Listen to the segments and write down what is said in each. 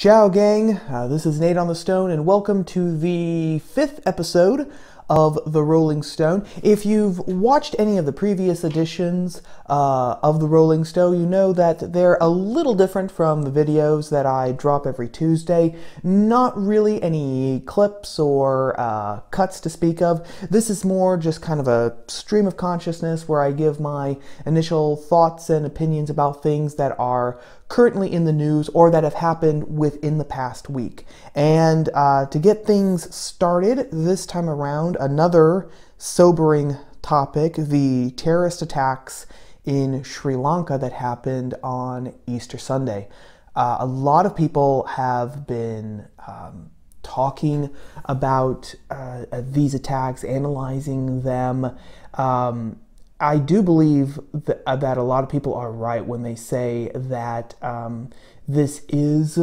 Ciao gang, this is Nate on the Stone and welcome to the 5th episode of The Rolling Stone. If you've watched any of the previous editions of The Rolling Stone, you know that they're a little different from the videos that I drop every Tuesday. Not really any clips or cuts to speak of. This is more just kind of a stream of consciousness where I give my initial thoughts and opinions about things that are currently in the news or that have happened within the past week. And to get things started this time around, another sobering topic, the terrorist attacks in Sri Lanka that happened on Easter Sunday. A lot of people have been talking about these attacks, analyzing them. I do believe that a lot of people are right when they say that this is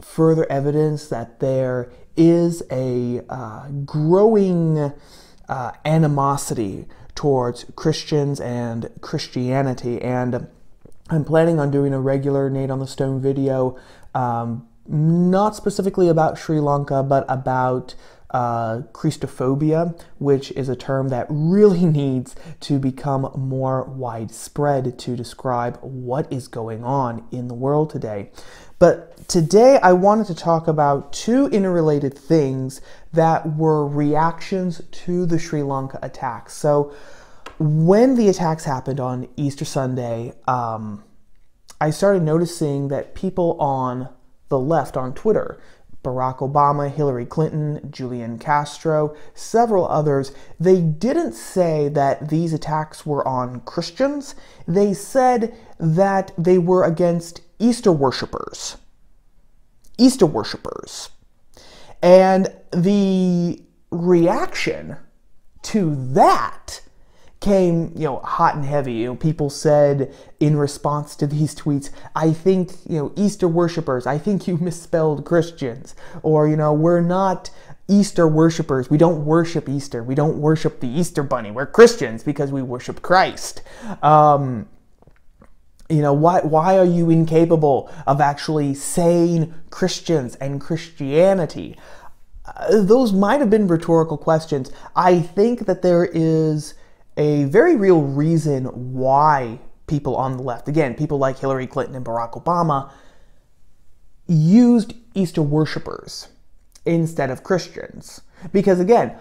further evidence that there is a growing animosity towards Christians and Christianity. And I'm planning on doing a regular Nate on the Stone video, not specifically about Sri Lanka, but about Christophobia, which is a term that really needs to become more widespread to describe what is going on in the world today. But today I wanted to talk about two interrelated things that were reactions to the Sri Lanka attacks. So when the attacks happened on Easter Sunday, I started noticing that people on the left on Twitter, Barack Obama, Hillary Clinton, Julian Castro, several others, they didn't say that these attacks were on Christians. They said that they were against Easter worshipers. Easter worshipers. And the reaction to that came, hot and heavy. People said in response to these tweets, I think, Easter worshipers, I think you misspelled Christians. Or, we're not Easter worshipers. We don't worship Easter. We don't worship the Easter bunny. We're Christians because we worship Christ. Why are you incapable of actually saying Christians and Christianity? Those might have been rhetorical questions. I think that there is a very real reason why people on the left, again, people like Hillary Clinton and Barack Obama, used Easter worshipers instead of Christians. Because again,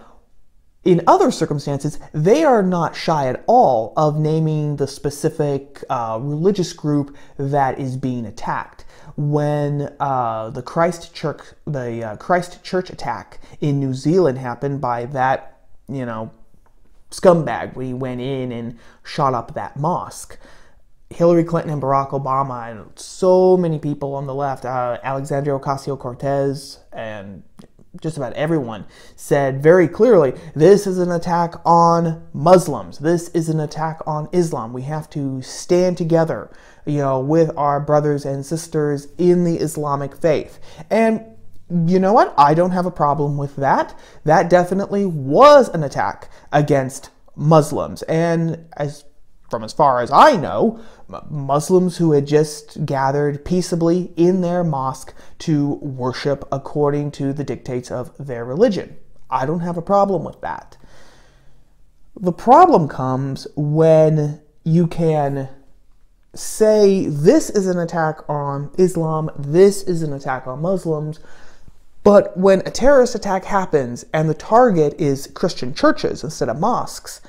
in other circumstances, they are not shy at all of naming the specific religious group that is being attacked. When the Christchurch attack in New Zealand happened by that, scumbag, when he went in and shot up that mosque, Hillary Clinton and Barack Obama and so many people on the left, Alexandria Ocasio-Cortez and just about everyone, said very clearly, this is an attack on Muslims. This is an attack on Islam. We have to stand together, with our brothers and sisters in the Islamic faith. And you know what? I don't have a problem with that. That definitely was an attack against Muslims. And as far as I know, Muslims who had just gathered peaceably in their mosque to worship according to the dictates of their religion. I don't have a problem with that. The problem comes when you can say this is an attack on Islam, this is an attack on Muslims, but when a terrorist attack happens and the target is Christian churches instead of mosques,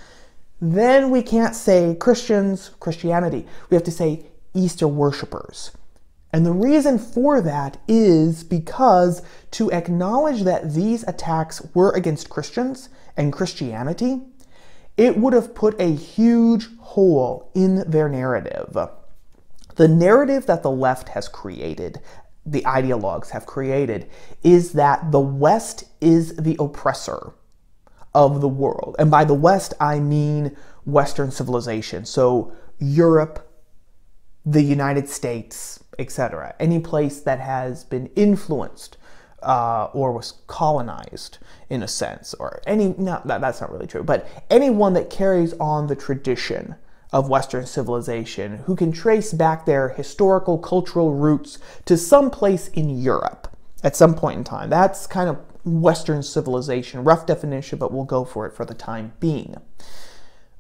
then we can't say Christians, Christianity. We have to say Easter worshipers. And the reason for that is because to acknowledge that these attacks were against Christians and Christianity, it would have put a huge hole in their narrative. The narrative that the left has created, the ideologues have created, is that the West is the oppressor of the world. And by the West, I mean Western civilization. So Europe, the United States, etc. Any place that has been influenced or was colonized in a sense, or that's not really true, but anyone that carries on the tradition of Western civilization who can trace back their historical, cultural roots to some place in Europe at some point in time. That's kind of Western civilization, rough definition, but we'll go for it for the time being.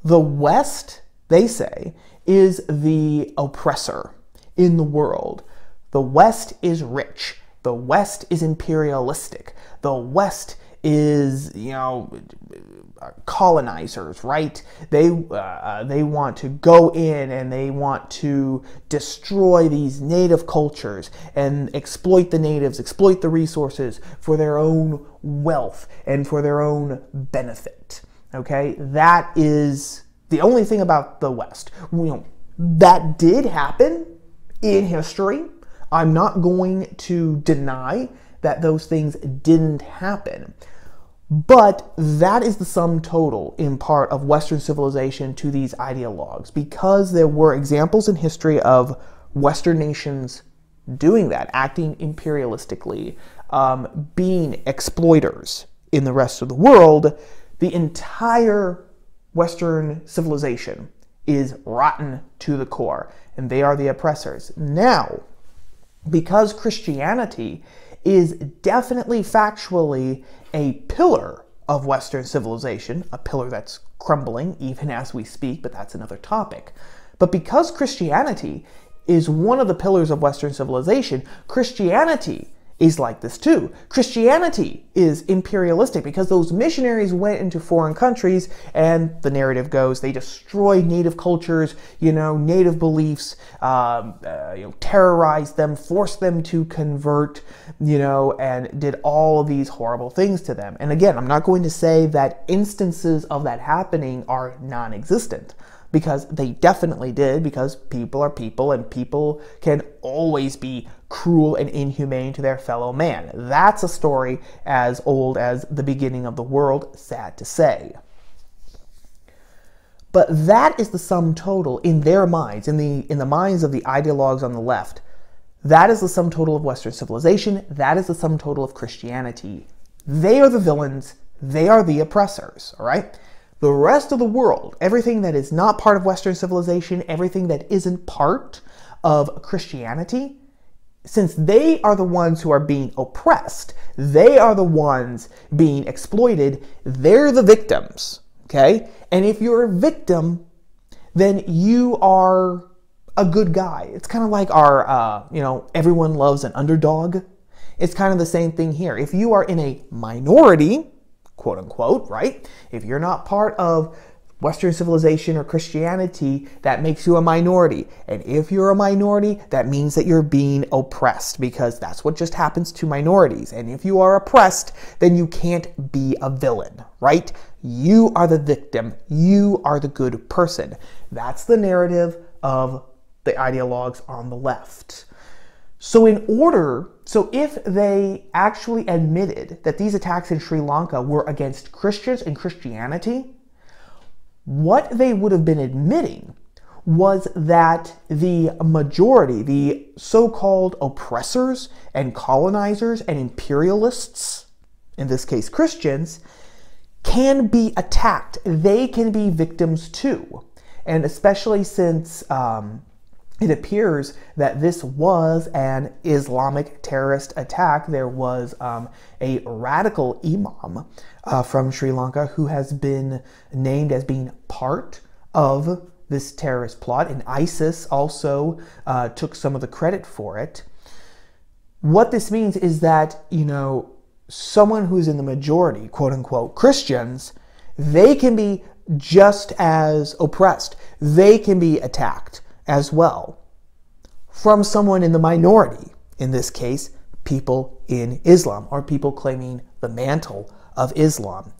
The West, they say, is the oppressor in the world. The West is rich. The West is imperialistic. The West is, colonizers, right? They want to go in and they want to destroy these native cultures and exploit the natives, exploit the resources for their own wealth and for their own benefit. Okay, that is the only thing about the West. That did happen in history. I'm not going to deny that those things didn't happen. But that is the sum total, in part, of Western civilization to these ideologues, because there were examples in history of Western nations doing that, acting imperialistically, being exploiters in the rest of the world. The entire Western civilization is rotten to the core, and they are the oppressors. Now, because Christianity is definitely factually a pillar of Western civilization, a pillar that's crumbling even as we speak, but that's another topic. But because Christianity is one of the pillars of Western civilization, Christianity is like this too. Christianity is imperialistic because those missionaries went into foreign countries, and the narrative goes they destroyed native cultures, native beliefs, terrorized them, forced them to convert, and did all of these horrible things to them. And again, I'm not going to say that instances of that happening are non-existent, because they definitely did, because people are people, and people can always be cruel and inhumane to their fellow man. That's a story as old as the beginning of the world, sad to say. But that is the sum total in their minds, in the minds of the ideologues on the left. That is the sum total of Western civilization. That is the sum total of Christianity. They are the villains. They are the oppressors, all right? The rest of the world, everything that is not part of Western civilization, everything that isn't part of Christianity, since they are the ones who are being oppressed, they are the ones being exploited, they're the victims, okay? And if you're a victim, then you are a good guy. It's kind of like our, everyone loves an underdog. It's kind of the same thing here. If you are in a minority, quote unquote, right? If you're not part of Western civilization or Christianity, that makes you a minority. And if you're a minority, that means that you're being oppressed, because that's what just happens to minorities. And if you are oppressed, then you can't be a villain, right? You are the victim. You are the good person. That's the narrative of the ideologues on the left. So if they actually admitted that these attacks in Sri Lanka were against Christians and Christianity, what they would have been admitting was that the majority, the so-called oppressors and colonizers and imperialists, in this case Christians, can be attacked. They can be victims too. And especially since it appears that this was an Islamic terrorist attack. There was a radical imam from Sri Lanka who has been named as being part of this terrorist plot, and ISIS also took some of the credit for it. What this means is that, someone who's in the majority, quote unquote, Christians, they can be just as oppressed. They can be attacked as well from someone in the minority, in this case, people in Islam, or people claiming the mantle of Islam.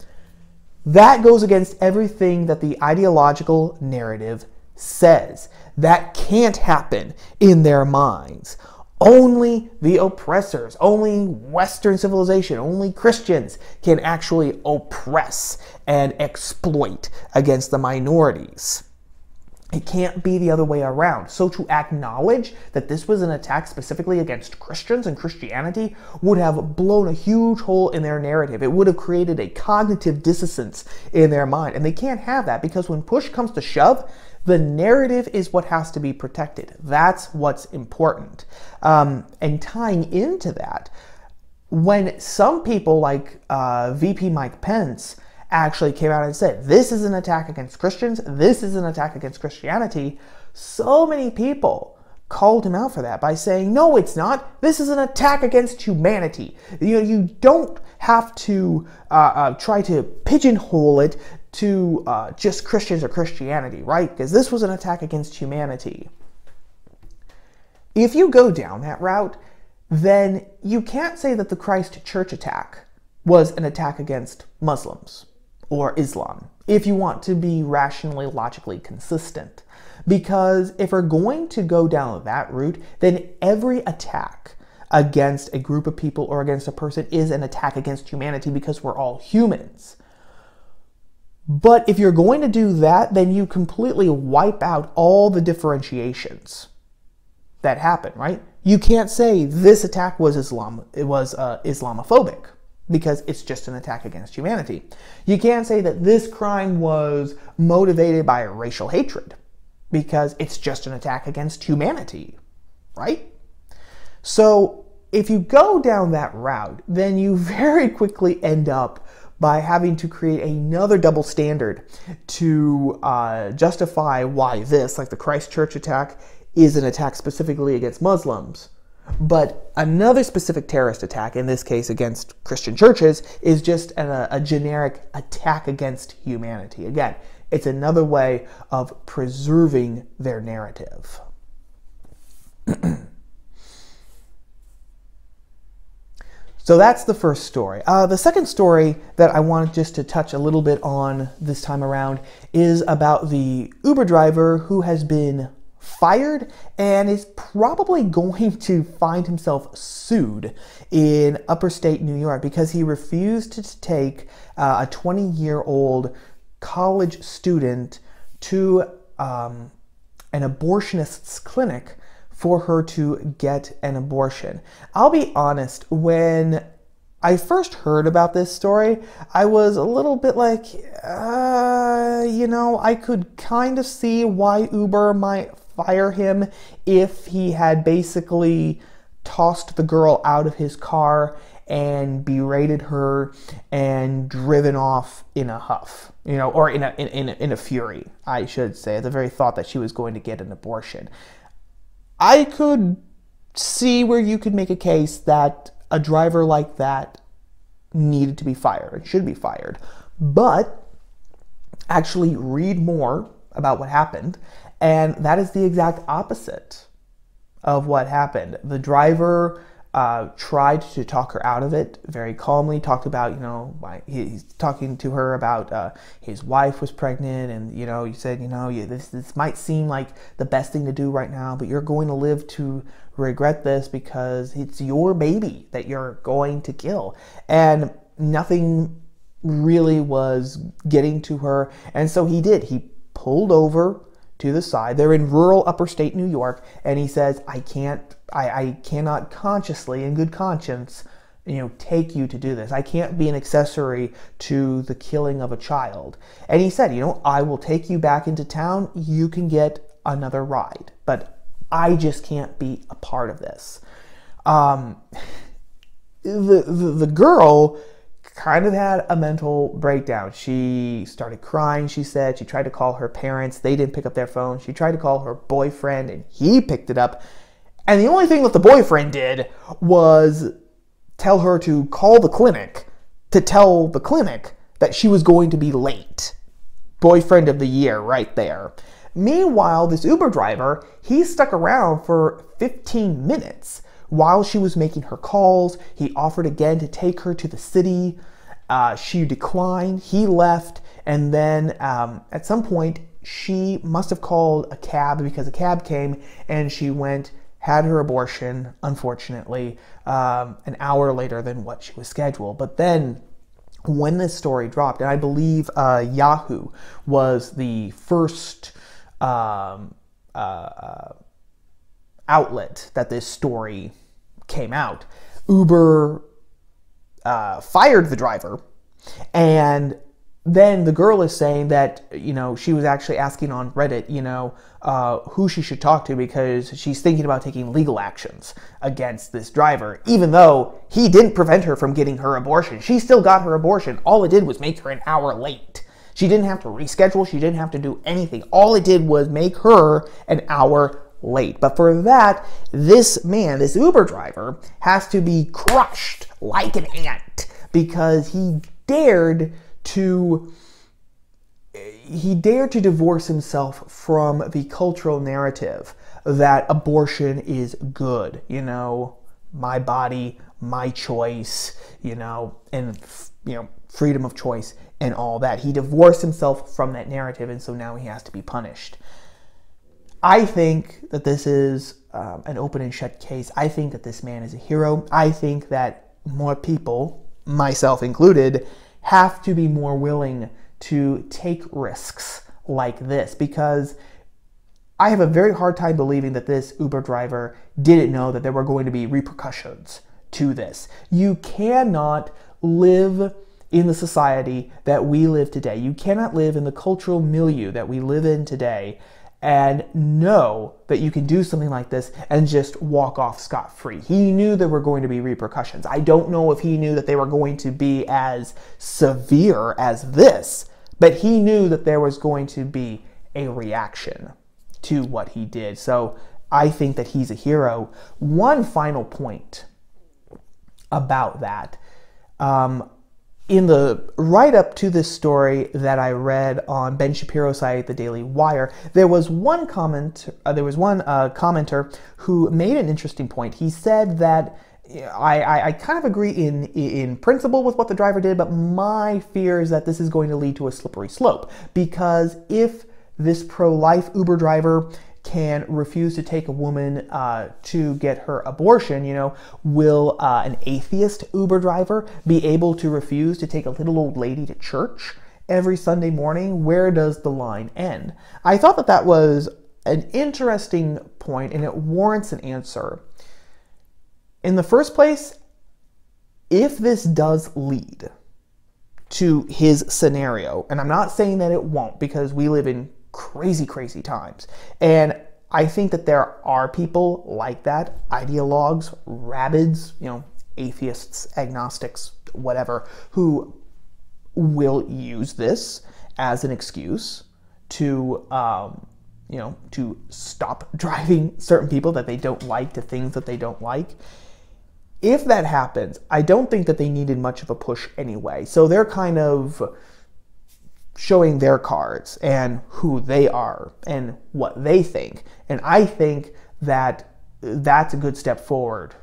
That goes against everything that the ideological narrative says. That can't happen in their minds. Only the oppressors, only Western civilization, only Christians can actually oppress and exploit against the minorities. It can't be the other way around. So to acknowledge that this was an attack specifically against Christians and Christianity would have blown a huge hole in their narrative. It would have created a cognitive dissonance in their mind. And they can't have that, because when push comes to shove, The narrative is what has to be protected. That's what's important. And tying into that, when some people like VP Mike Pence actually came out and said, this is an attack against Christians, this is an attack against Christianity, so many people called him out for that by saying, no, it's not. This is an attack against humanity. You don't have to try to pigeonhole it to just Christians or Christianity, right? Because this was an attack against humanity. If you go down that route, then you can't say that the Christ Church attack was an attack against Muslims or Islam, if you want to be rationally, logically consistent. Because if we're going to go down that route, then every attack against a group of people or against a person is an attack against humanity, because we're all humans. But if you're going to do that, then you completely wipe out all the differentiations that happen, right? You can't say this attack was Islamophobic, because it's just an attack against humanity. You can't say that this crime was motivated by racial hatred, because it's just an attack against humanity, right? So if you go down that route, then you very quickly end up by having to create another double standard to justify why this, like the Christ Church attack, is an attack specifically against Muslims. But another specific terrorist attack, in this case against Christian churches, is just a generic attack against humanity. Again, it's another way of preserving their narrative. So that's the first story. The second story that I wanted just to touch a little bit on this time around is about the Uber driver who has been fired and is probably going to find himself sued in upstate New York because he refused to take a 20-year-old college student to an abortionist's clinic for her to get an abortion. I'll be honest, when I first heard about this story, I was a little bit like, I could kind of see why Uber might fire him if he had basically tossed the girl out of his car and berated her and driven off in a huff, or in a fury, I should say, at the very thought that she was going to get an abortion. I could see where you could make a case that a driver like that needed to be fired, should be fired. But actually read more about what happened, and that is the exact opposite of what happened. The driver tried to talk her out of it very calmly, talked about, he's talking to her about his wife was pregnant, and, he said, this might seem like the best thing to do right now, but you're going to live to regret this because it's your baby that you're going to kill. And nothing really was getting to her, and so he did. He pulled over to the side. They're in rural upstate New York, and he says, I cannot consciously, in good conscience, take you to do this. I can't be an accessory to the killing of a child. And he said, I will take you back into town. You can get another ride, but I just can't be a part of this. The girl kind of had a mental breakdown. She started crying, she said. She tried to call her parents. They didn't pick up their phone. She tried to call her boyfriend, and he picked it up. And the only thing that the boyfriend did was tell her to call the clinic to tell the clinic that she was going to be late. Boyfriend of the year right there. Meanwhile, this Uber driver, he stuck around for 15 minutes while she was making her calls. He offered again to take her to the city. She declined. He left. And then at some point, she must have called a cab because a cab came, and she went, had her abortion, unfortunately, an hour later than what she was scheduled. But then when this story dropped, and I believe Yahoo was the first outlet that this story came out, Uber fired the driver, and then the girl is saying that, she was actually asking on Reddit, who she should talk to because she's thinking about taking legal actions against this driver, even though he didn't prevent her from getting her abortion. She still got her abortion. All it did was make her an hour late. She didn't have to reschedule. She didn't have to do anything. All it did was make her an hour late. But for that, this man, this Uber driver, has to be crushed like an ant because he dared to divorce himself from the cultural narrative that abortion is good, my body, my choice, and freedom of choice and all that. He divorced himself from that narrative, and so now he has to be punished. I think that this is an open and shut case. I think that this man is a hero. I think that more people, myself included, have to be more willing to take risks like this, because I have a very hard time believing that this Uber driver didn't know that there were going to be repercussions to this. You cannot live in the society that we live today. You cannot live in the cultural milieu that we live in today and know that you can do something like this and just walk off scot-free. He knew there were going to be repercussions. I don't know if he knew that they were going to be as severe as this, but he knew that there was going to be a reaction to what he did. So I think that he's a hero. One final point about that. In the write-up to this story that I read on Ben Shapiro's site, The Daily Wire, there was one commenter who made an interesting point. He said that I kind of agree in principle with what the driver did, but my fear is that this is going to lead to a slippery slope, because if this pro-life Uber driver can refuse to take a woman to get her abortion, will an atheist Uber driver be able to refuse to take a little old lady to church every Sunday morning? Where does the line end? I thought that that was an interesting point, and it warrants an answer. In the first place, if this does lead to his scenario, and I'm not saying that it won't, because we live in crazy, crazy times. And I think that there are people like that, ideologues, rabids, atheists, agnostics, whatever, who will use this as an excuse to, to stop driving certain people that they don't like to things that they don't like. If that happens, I don't think that they needed much of a push anyway. So they're kind of showing their cards and who they are and what they think. And I think that that's a good step forward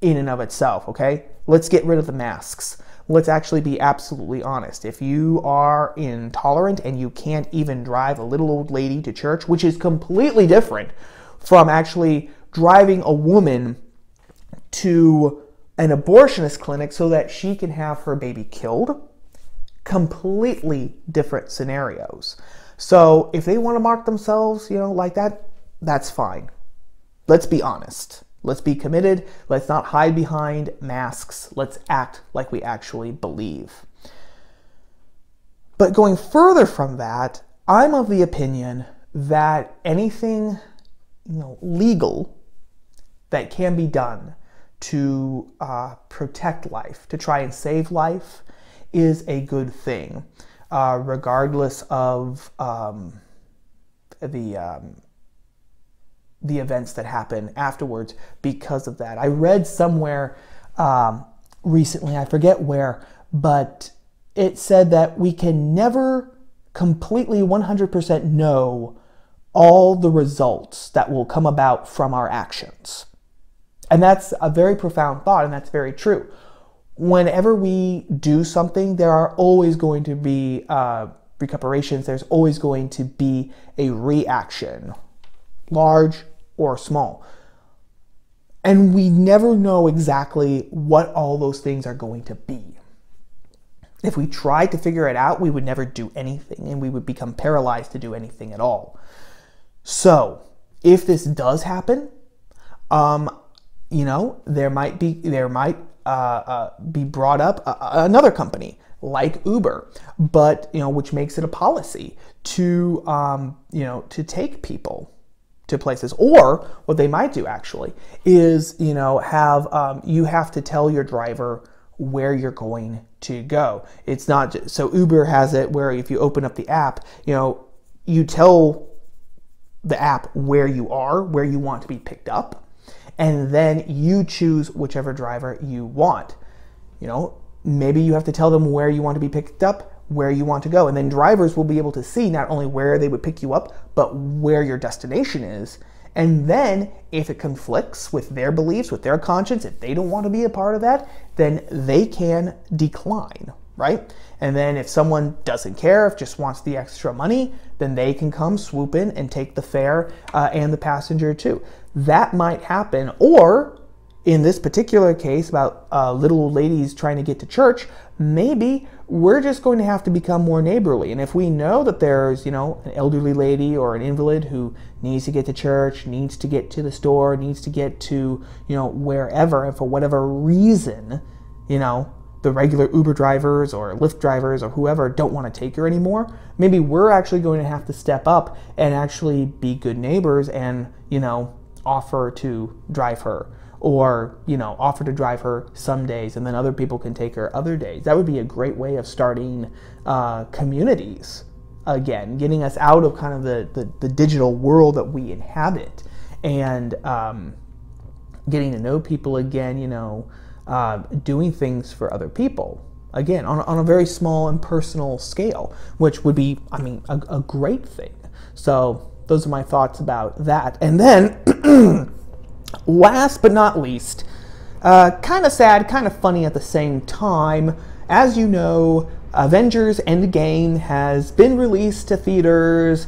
in and of itself, okay? Let's get rid of the masks. Let's actually be absolutely honest. If you are intolerant and you can't even drive a little old lady to church, which is completely different from actually driving a woman to an abortionist clinic so that she can have her baby killed, completely different scenarios. So if they want to mark themselves, like that, that's fine. Let's be honest. Let's be committed. Let's not hide behind masks. Let's act like we actually believe. But going further from that, I'm of the opinion that anything, legal that can be done to protect life, to try and save life, is a good thing, regardless of the events that happen afterwards because of that. I read somewhere recently, I forget where, but it said that we can never completely 100% know all the results that will come about from our actions. And that's a very profound thought, and that's very true. Whenever we do something, there are always going to be repercussions. There's always going to be a reaction, large or small. And we never know exactly what all those things are going to be. If we tried to figure it out, we would never do anything, and we would become paralyzed to do anything at all. So, if this does happen, there might be brought up another company like Uber, but which makes it a policy to to take people to places. Or what they might do actually is have you have to tell your driver where you're going to go. It's not just, so Uber has it where if you open up the app, you tell the app where you are, where you want to be picked up, and then you choose whichever driver you want. Maybe you have to tell them where you want to be picked up, where you want to go, and then drivers will be able to see not only where they would pick you up, but where your destination is. And then if it conflicts with their beliefs, with their conscience, if they don't want to be a part of that, then they can decline, right? And then if someone doesn't care, if just wants the extra money, then they can come swoop in and take the fare and the passenger too. That might happen. Or in this particular case about little old ladies trying to get to church, maybe we're just going to have to become more neighborly. And if we know that there's, an elderly lady or an invalid who needs to get to church, needs to get to the store, needs to get to, wherever, and for whatever reason, the regular Uber drivers or Lyft drivers or whoever don't want to take her anymore, maybe we're actually going to have to step up and actually be good neighbors and, offer to drive her. Or, offer to drive her some days and then other people can take her other days. That would be a great way of starting communities again, getting us out of kind of the digital world that we inhabit, and getting to know people again, doing things for other people. Again, on a very small and personal scale, which would be, a great thing. So those are my thoughts about that. And then last but not least, kind of sad, kind of funny at the same time. As you know, Avengers Endgame has been released to theaters.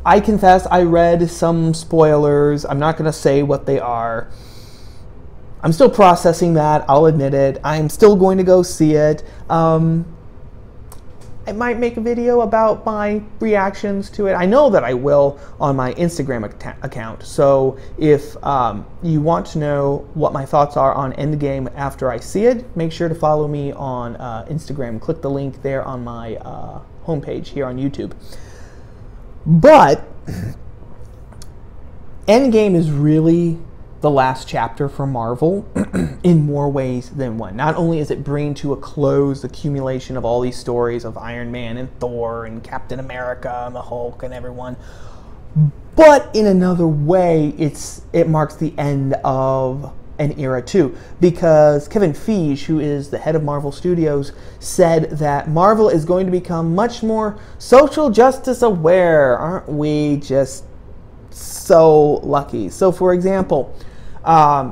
I confess I read some spoilers. I'm not going to say what they are. I'm still processing that, I'll admit it. I'm still going to go see it. I might make a video about my reactions to it. I know that I will on my Instagram account. So if you want to know what my thoughts are on Endgame after I see it, make sure to follow me on Instagram. Click the link there on my homepage here on YouTube. But Endgame is really the last chapter for Marvel in more ways than one. Not only is it bringing to a close the accumulation of all these stories of Iron Man and Thor and Captain America and the Hulk and everyone, but in another way, it marks the end of an era too, because Kevin Feige, who is the head of Marvel Studios, said that Marvel is going to become much more social justice aware. Aren't we just so lucky? So for example,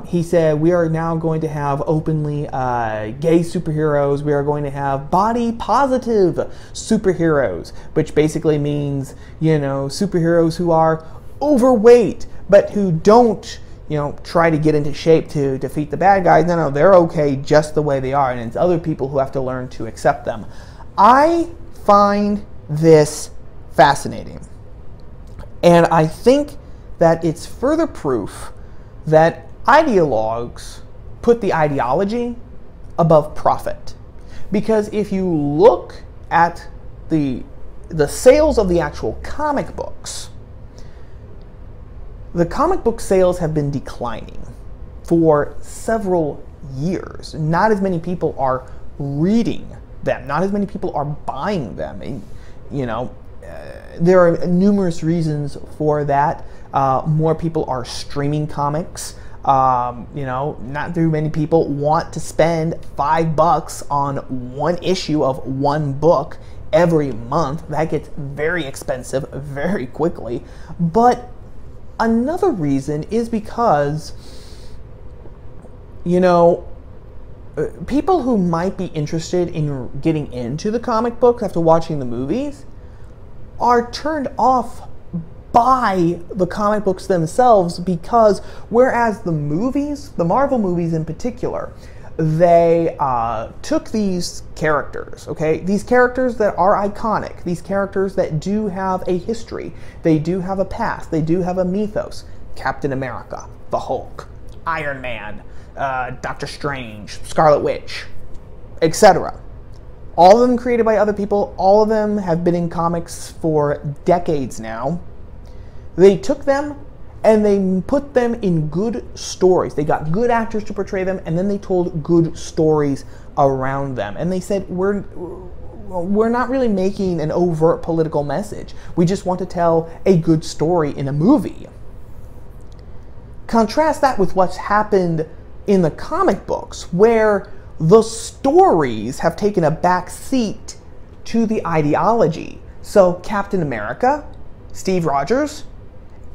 he said we are now going to have openly gay superheroes. We are going to have body positive superheroes, which basically means, superheroes who are overweight, but who don't, try to get into shape to defeat the bad guys. No, they're okay just the way they are, and it's other people who have to learn to accept them. I find this fascinating, and I think that it's further proof that ideologues put the ideology above profit. Because if you look at the sales of the actual comic books, the comic book sales have been declining for several years. Not as many people are reading them. Not as many people are buying them. And, there are numerous reasons for that. More people are streaming comics. Not very many people want to spend $5 on one issue of one book every month. That gets very expensive very quickly. But another reason is because, people who might be interested in getting into the comic books after watching the movies are turned off by the comic books themselves, because whereas the movies, the Marvel movies in particular, they took these characters, these characters that are iconic, these characters that do have a history, they do have a past, they do have a mythos. Captain America, the Hulk, Iron Man, Doctor Strange, Scarlet Witch, etc. All of them created by other people. All of them have been in comics for decades now. They took them and they put them in good stories. They got good actors to portray them, and then they told good stories around them. And they said, we're not really making an overt political message. We just want to tell a good story in a movie. Contrast that with what's happened in the comic books, where the stories have taken a back seat to the ideology. So Captain America, Steve Rogers,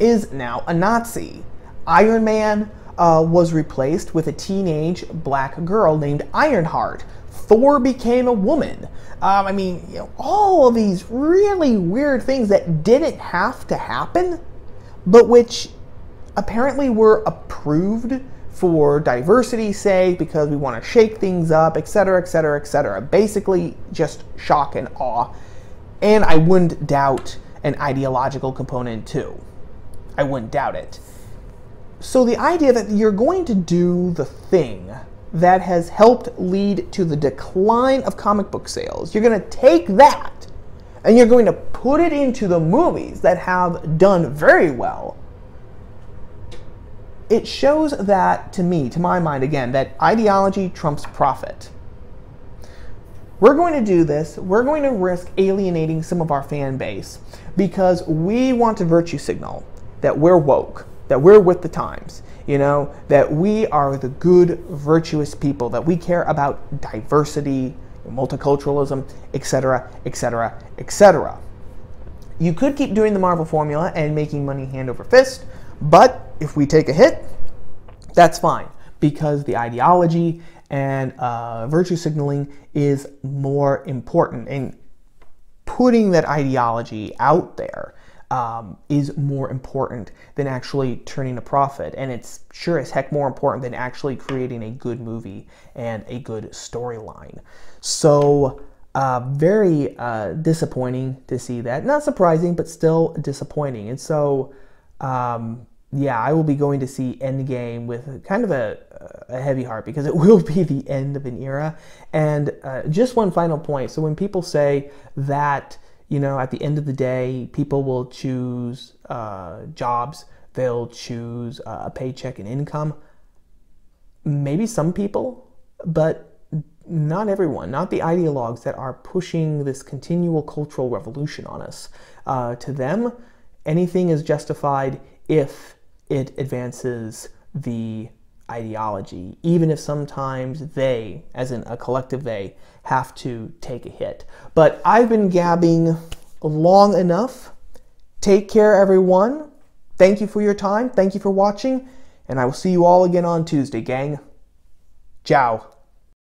is now a Nazi. Iron Man was replaced with a teenage black girl named Ironheart. Thor became a woman. I mean, all of these really weird things that didn't have to happen, but which apparently were approved for diversity's sake, because we want to shake things up, etc., etc., etc. Basically, just shock and awe. And I wouldn't doubt an ideological component too. I wouldn't doubt it. So the idea that you're going to do the thing that has helped lead to the decline of comic book sales, you're going to take that and you're going to put it into the movies that have done very well. It shows that, to me, to my mind again, that ideology trumps profit. We're going to do this. We're going to risk alienating some of our fan base because we want to virtue signal that we're woke, that we're with the times, that we are the good, virtuous people, that we care about diversity, multiculturalism, etc., etc., etc. You could keep doing the Marvel formula and making money hand over fist, but if we take a hit, that's fine, because the ideology and virtue signaling is more important, and putting that ideology out there is more important than actually turning a profit. And it's sure as heck more important than actually creating a good movie and a good storyline. So very disappointing to see that. Not surprising, but still disappointing. And so yeah, I will be going to see Endgame with kind of a heavy heart, because it will be the end of an era. And just one final point. So when people say that, at the end of the day, people will choose jobs, they'll choose a paycheck and income. Maybe some people, but not everyone, not the ideologues that are pushing this continual cultural revolution on us. To them, anything is justified if it advances the ideology, even if sometimes they, as in a collective they, have to take a hit. But I've been gabbing long enough. Take care, everyone. Thank you for your time. Thank you for watching. And I will see you all again on Tuesday, gang. Ciao.